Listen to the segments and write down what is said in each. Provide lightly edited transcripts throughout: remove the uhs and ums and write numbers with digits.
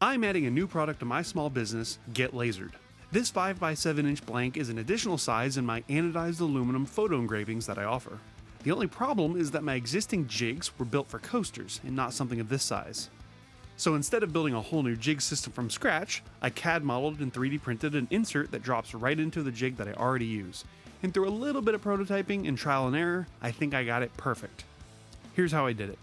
I'm adding a new product to my small business, Get Lasered. This 5x7 inch blank is an additional size in my anodized aluminum photo engravings that I offer. The only problem is that my existing jigs were built for coasters and not something of this size. So instead of building a whole new jig system from scratch, I CAD modeled and 3D printed an insert that drops right into the jig that I already use. And through a little bit of prototyping and trial and error, I think I got it perfect. Here's how I did it.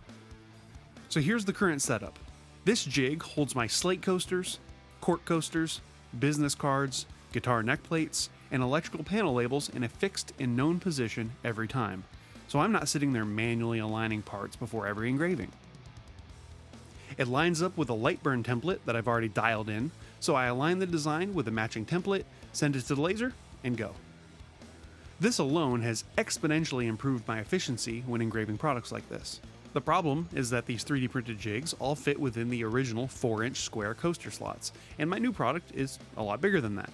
So here's the current setup. This jig holds my slate coasters, cork coasters, business cards, guitar neck plates, and electrical panel labels in a fixed and known position every time. So I'm not sitting there manually aligning parts before every engraving. It lines up with a lightburn template that I've already dialed in, so I align the design with a matching template, send it to the laser, and go. This alone has exponentially improved my efficiency when engraving products like this. The problem is that these 3D printed jigs all fit within the original 4-inch square coaster slots, and my new product is a lot bigger than that.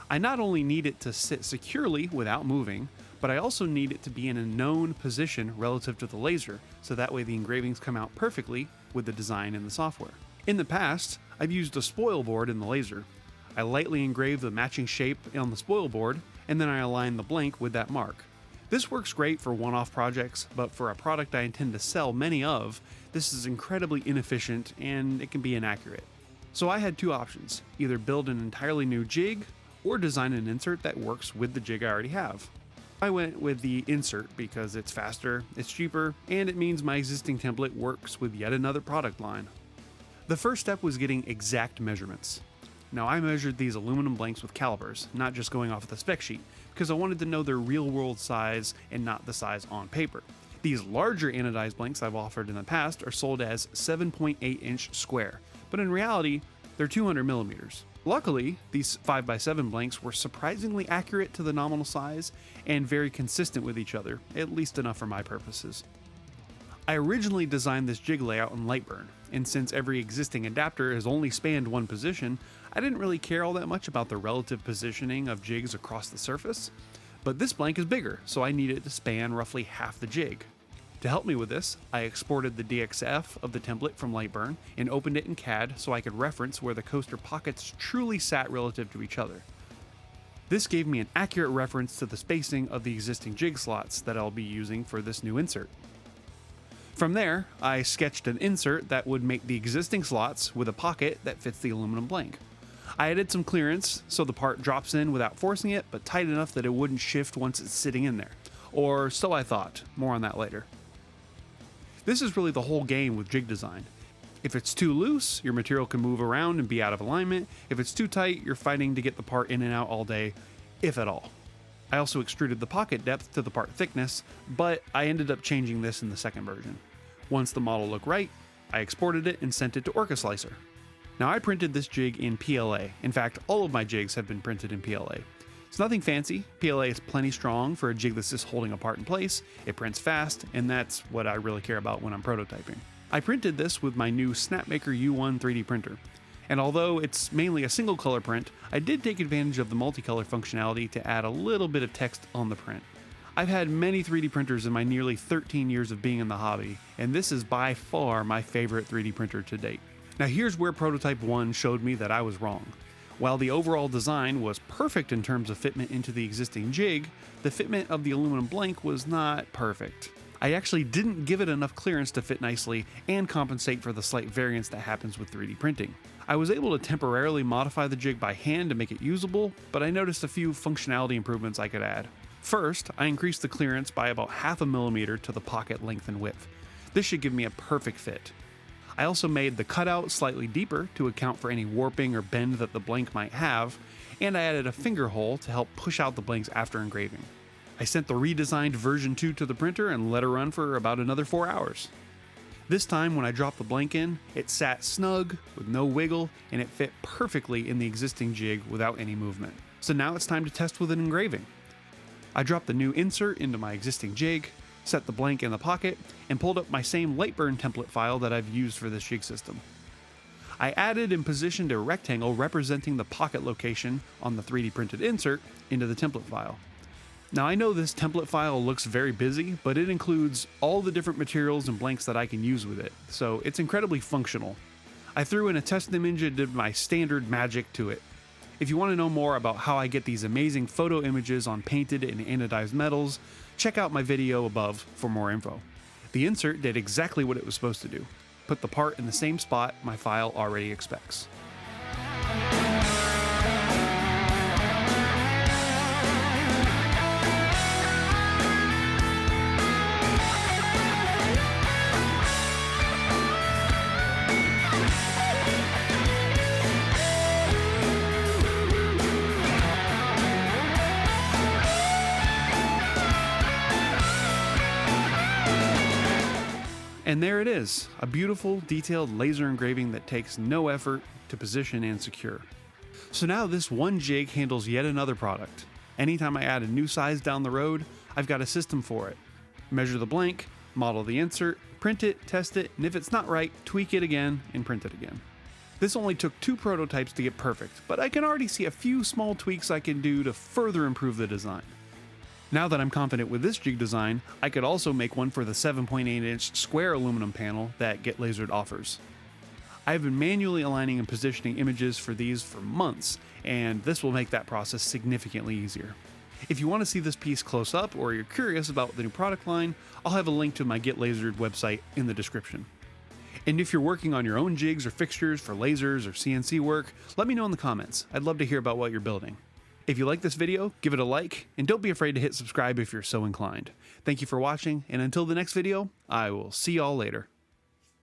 I not only need it to sit securely without moving, but I also need it to be in a known position relative to the laser, so that way the engravings come out perfectly with the design in the software. In the past, I've used a spoil board in the laser. I lightly engrave the matching shape on the spoil board, and then I align the blank with that mark. This works great for one-off projects, but for a product I intend to sell many of, this is incredibly inefficient and it can be inaccurate. So I had two options, either build an entirely new jig or design an insert that works with the jig I already have. I went with the insert because it's faster, it's cheaper, and it means my existing template works with yet another product line. The first step was getting exact measurements. Now I measured these aluminum blanks with calipers, not just going off the spec sheet, because I wanted to know their real world size and not the size on paper. These larger anodized blanks I've offered in the past are sold as 7.8 inch square, but in reality, they're 200 millimeters. Luckily, these 5x7 blanks were surprisingly accurate to the nominal size and very consistent with each other, at least enough for my purposes. I originally designed this jig layout in lightburn, and since every existing adapter has only spanned one position, I didn't really care all that much about the relative positioning of jigs across the surface. But this blank is bigger, so I need it to span roughly half the jig. To help me with this, I exported the DXF of the template from Lightburn and opened it in CAD so I could reference where the coaster pockets truly sat relative to each other. This gave me an accurate reference to the spacing of the existing jig slots that I'll be using for this new insert. From there, I sketched an insert that would make the existing slots with a pocket that fits the aluminum blank. I added some clearance so the part drops in without forcing it, but tight enough that it wouldn't shift once it's sitting in there. Or so I thought, more on that later. This is really the whole game with jig design. If it's too loose, your material can move around and be out of alignment. If it's too tight, you're fighting to get the part in and out all day, if at all. I also extruded the pocket depth to the part thickness, but I ended up changing this in the second version. Once the model looked right, I exported it and sent it to OrcaSlicer. Now I printed this jig in PLA. In fact, all of my jigs have been printed in PLA. It's nothing fancy. PLA is plenty strong for a jig that's just holding a part in place. It prints fast, and that's what I really care about when I'm prototyping. I printed this with my new Snapmaker U1 3D printer. And although it's mainly a single color print, I did take advantage of the multicolor functionality to add a little bit of text on the print. I've had many 3D printers in my nearly 13 years of being in the hobby, and this is by far my favorite 3D printer to date. Now here's where Prototype 1 showed me that I was wrong. While the overall design was perfect in terms of fitment into the existing jig, the fitment of the aluminum blank was not perfect. I actually didn't give it enough clearance to fit nicely and compensate for the slight variance that happens with 3D printing. I was able to temporarily modify the jig by hand to make it usable, but I noticed a few functionality improvements I could add. First, I increased the clearance by about 0.5 millimeter to the pocket length and width. This should give me a perfect fit. I also made the cutout slightly deeper to account for any warping or bend that the blank might have, and I added a finger hole to help push out the blanks after engraving. I sent the redesigned version 2 to the printer and let her run for about another 4 hours. This time when I dropped the blank in, it sat snug with no wiggle and it fit perfectly in the existing jig without any movement. So now it's time to test with an engraving. I dropped the new insert into my existing jig, set the blank in the pocket, and pulled up my same lightburn template file that I've used for this jig system. I added and positioned a rectangle representing the pocket location on the 3D printed insert into the template file. Now I know this template file looks very busy, but it includes all the different materials and blanks that I can use with it, so it's incredibly functional. I threw in a test image and did my standard magic to it. If you want to know more about how I get these amazing photo images on painted and anodized metals, check out my video above for more info. The insert did exactly what it was supposed to do. Put the part in the same spot my file already expects. And there it is, a beautiful, detailed laser engraving that takes no effort to position and secure. So now this one jig handles yet another product. Anytime I add a new size down the road, I've got a system for it. Measure the blank, model the insert, print it, test it, and if it's not right, tweak it again and print it again. This only took 2 prototypes to get perfect, but I can already see a few small tweaks I can do to further improve the design. Now that I'm confident with this jig design, I could also make one for the 7.8-inch square aluminum panel that Get Lasered offers. I've been manually aligning and positioning images for these for months, and this will make that process significantly easier. If you want to see this piece close up or you're curious about the new product line, I'll have a link to my Get Lasered website in the description. And if you're working on your own jigs or fixtures for lasers or CNC work, let me know in the comments. I'd love to hear about what you're building. If you like this video, give it a like, and don't be afraid to hit subscribe if you're so inclined. Thank you for watching, and until the next video, I will see y'all later.